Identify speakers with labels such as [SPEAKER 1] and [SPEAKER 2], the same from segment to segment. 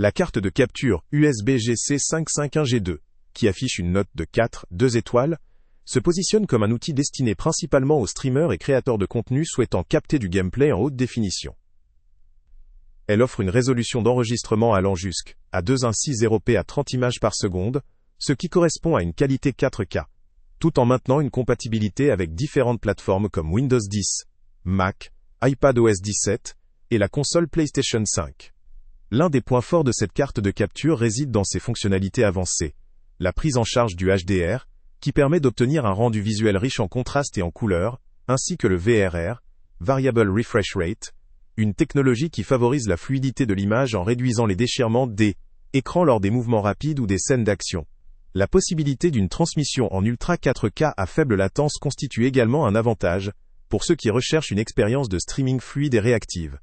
[SPEAKER 1] La carte de capture USB GC551G2, qui affiche une note de 4,2 étoiles, se positionne comme un outil destiné principalement aux streamers et créateurs de contenu souhaitant capter du gameplay en haute définition. Elle offre une résolution d'enregistrement allant jusqu'à 2160p à 30 images par seconde, ce qui correspond à une qualité 4K, tout en maintenant une compatibilité avec différentes plateformes comme Windows 10, Mac, iPadOS 17 et la console PlayStation 5. L'un des points forts de cette carte de capture réside dans ses fonctionnalités avancées, la prise en charge du HDR, qui permet d'obtenir un rendu visuel riche en contraste et en couleurs, ainsi que le VRR, Variable Refresh Rate, une technologie qui favorise la fluidité de l'image en réduisant les déchirements des écrans lors des mouvements rapides ou des scènes d'action. La possibilité d'une transmission en Ultra 4K à faible latence constitue également un avantage pour ceux qui recherchent une expérience de streaming fluide et réactive.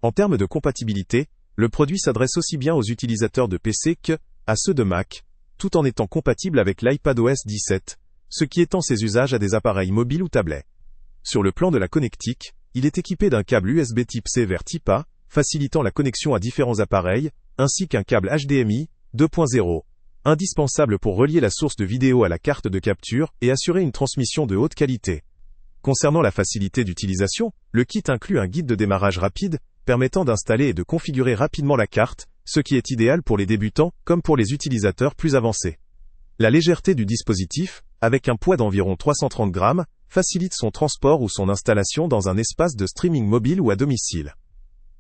[SPEAKER 1] En termes de compatibilité, le produit s'adresse aussi bien aux utilisateurs de PC qu'à ceux de Mac, tout en étant compatible avec l'iPadOS 17, ce qui étend ses usages à des appareils mobiles ou tablets. Sur le plan de la connectique, il est équipé d'un câble USB Type C vers Type A, facilitant la connexion à différents appareils, ainsi qu'un câble HDMI 2.0, indispensable pour relier la source de vidéo à la carte de capture et assurer une transmission de haute qualité. Concernant la facilité d'utilisation, le kit inclut un guide de démarrage rapide, permettant d'installer et de configurer rapidement la carte, ce qui est idéal pour les débutants comme pour les utilisateurs plus avancés. La légèreté du dispositif, avec un poids d'environ 330 grammes, facilite son transport ou son installation dans un espace de streaming mobile ou à domicile.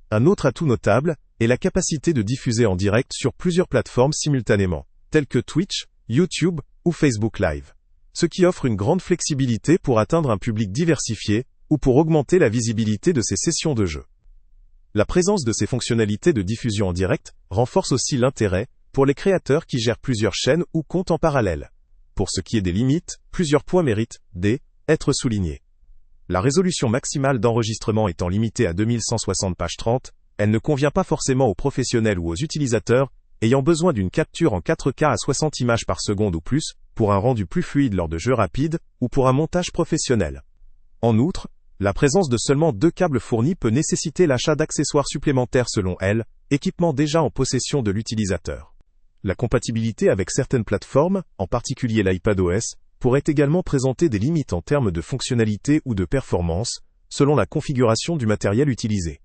[SPEAKER 1] Un autre atout notable est la capacité de diffuser en direct sur plusieurs plateformes simultanément, telles que Twitch, YouTube ou Facebook Live, ce qui offre une grande flexibilité pour atteindre un public diversifié ou pour augmenter la visibilité de ses sessions de jeu. La présence de ces fonctionnalités de diffusion en direct renforce aussi l'intérêt pour les créateurs qui gèrent plusieurs chaînes ou comptes en parallèle. Pour ce qui est des limites, plusieurs points méritent d'être soulignés. La résolution maximale d'enregistrement étant limitée à 2160 pages 30, elle ne convient pas forcément aux professionnels ou aux utilisateurs ayant besoin d'une capture en 4K à 60 images par seconde ou plus, pour un rendu plus fluide lors de jeux rapides, ou pour un montage professionnel. En outre, la présence de seulement 2 câbles fournis peut nécessiter l'achat d'accessoires supplémentaires selon elle, équipement déjà en possession de l'utilisateur. La compatibilité avec certaines plateformes, en particulier l'iPadOS, pourrait également présenter des limites en termes de fonctionnalité ou de performance, selon la configuration du matériel utilisé.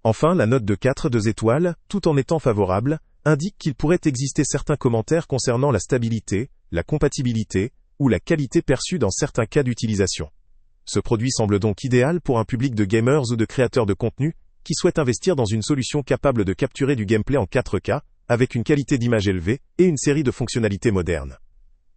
[SPEAKER 1] Enfin, la note de 4,2 étoiles, tout en étant favorable, indique qu'il pourrait exister certains commentaires concernant la stabilité, la compatibilité, ou la qualité perçue dans certains cas d'utilisation. Ce produit semble donc idéal pour un public de gamers ou de créateurs de contenu, qui souhaitent investir dans une solution capable de capturer du gameplay en 4K, avec une qualité d'image élevée, et une série de fonctionnalités modernes.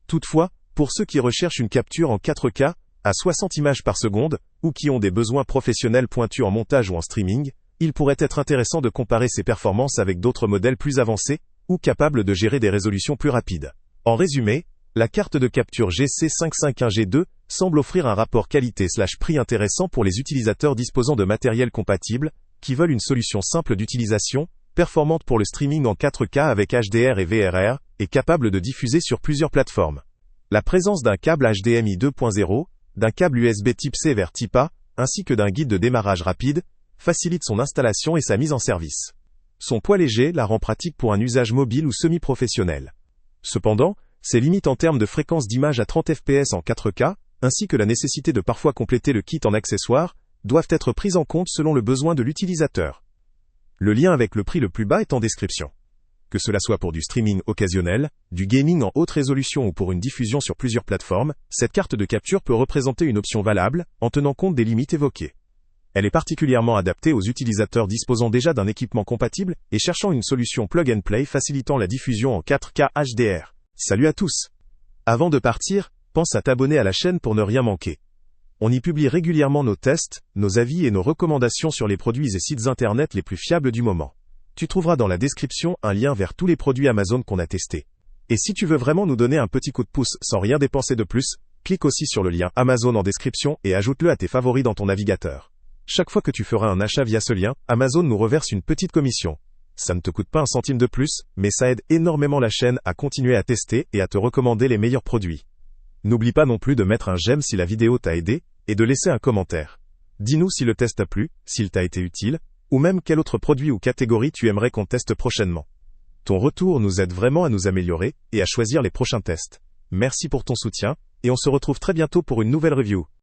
[SPEAKER 1] Toutefois, pour ceux qui recherchent une capture en 4K, à 60 images par seconde, ou qui ont des besoins professionnels pointus en montage ou en streaming, il pourrait être intéressant de comparer ses performances avec d'autres modèles plus avancés, ou capables de gérer des résolutions plus rapides. En résumé, la carte de capture GC551G2 semble offrir un rapport qualité/prix intéressant pour les utilisateurs disposant de matériel compatible, qui veulent une solution simple d'utilisation, performante pour le streaming en 4K avec HDR et VRR, et capable de diffuser sur plusieurs plateformes. La présence d'un câble HDMI 2.0, d'un câble USB Type C vers Type A, ainsi que d'un guide de démarrage rapide, facilite son installation et sa mise en service. Son poids léger la rend pratique pour un usage mobile ou semi-professionnel. Cependant, ses limites en termes de fréquence d'image à 30 fps en 4K, ainsi que la nécessité de parfois compléter le kit en accessoires, doivent être prises en compte selon le besoin de l'utilisateur. Le lien avec le prix le plus bas est en description. Que cela soit pour du streaming occasionnel, du gaming en haute résolution ou pour une diffusion sur plusieurs plateformes, cette carte de capture peut représenter une option valable, en tenant compte des limites évoquées. Elle est particulièrement adaptée aux utilisateurs disposant déjà d'un équipement compatible et cherchant une solution plug-and-play facilitant la diffusion en 4K HDR. Salut à tous! Avant de partir, pense à t'abonner à la chaîne pour ne rien manquer. On y publie régulièrement nos tests, nos avis et nos recommandations sur les produits et sites internet les plus fiables du moment. Tu trouveras dans la description un lien vers tous les produits Amazon qu'on a testés. Et si tu veux vraiment nous donner un petit coup de pouce sans rien dépenser de plus, clique aussi sur le lien Amazon en description et ajoute-le à tes favoris dans ton navigateur. Chaque fois que tu feras un achat via ce lien, Amazon nous reverse une petite commission. Ça ne te coûte pas un centime de plus, mais ça aide énormément la chaîne à continuer à tester et à te recommander les meilleurs produits. N'oublie pas non plus de mettre un j'aime si la vidéo t'a aidé, et de laisser un commentaire. Dis-nous si le test t'a plu, s'il t'a été utile, ou même quel autre produit ou catégorie tu aimerais qu'on teste prochainement. Ton retour nous aide vraiment à nous améliorer et à choisir les prochains tests. Merci pour ton soutien, et on se retrouve très bientôt pour une nouvelle review.